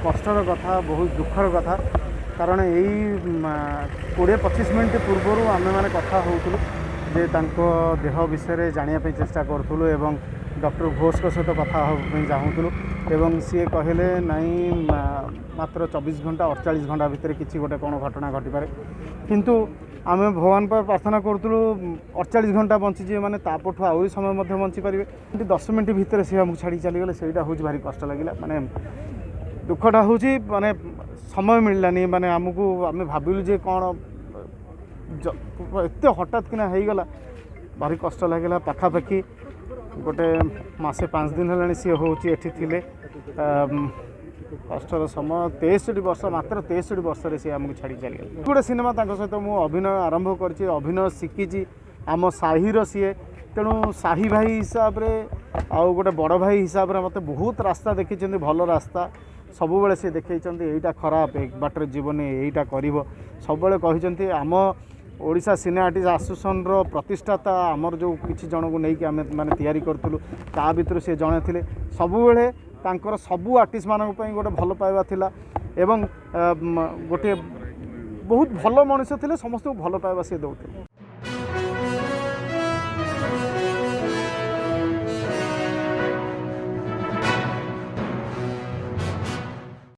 कष्टर कथा बहुत दुखर कथा कारण यही 20-25 मिनट पूर्व आम मैंने कथा होतुलु जे तांको देह विषय जानापी चेष्टा करूँ एवं डॉक्टर घोष सहित कथा चाहूलु एवं सी कहले नाई मात्र 24 घंटा 48 घंटा भितर किसी गोटे कौन घटना घटीपे किंतु आम भगवान पर प्रार्थना करूँ 48 घंटा बंची मैंने तापठू आहरी समय बंची पारे 10 मिनट भितर सी आमको छाड़ी चलीगले से भारी कष्ट लगे माने दुखटा हूँ माने समय मिललानी माने आमको आम भाविलु जे कौन एत हठात किना हो गला भारी कष्ट लगे पाखापाखि गोटे मासे 5 दिन है सी हूँ ये कष्टर समय 63 वर्ष मात्र 63 वर्ष सी आमको छाड़ी चलीगले गोटे सिनेमा सहित मुझे अभिनय आरंभ कर अभिनय शिखी आम साहिर सीए तेणु साही भाई हिसाब से आउ गोटे बड़ भाई हिसाब से मत बहुत रास्ता देखी भल रास्ता सब बेले सी देखई यहीटा खराब एक बाटर जीवन यहीटा कर सब कहते आम ओडिशा सिने आर्टिस्ट एसोसिएशन रो प्रतिष्ठाता आमर जो किसी जन को लेकिन आम मैंने तैयारी करूँ ता भर सी जड़े थे सबुबले तांकर सबू आर्टिस्ट मानक गोटे भल पाइबा थिला एवं गोटे बहुत भल मनुष्य थे समस्त भल पाइबा सी दौते।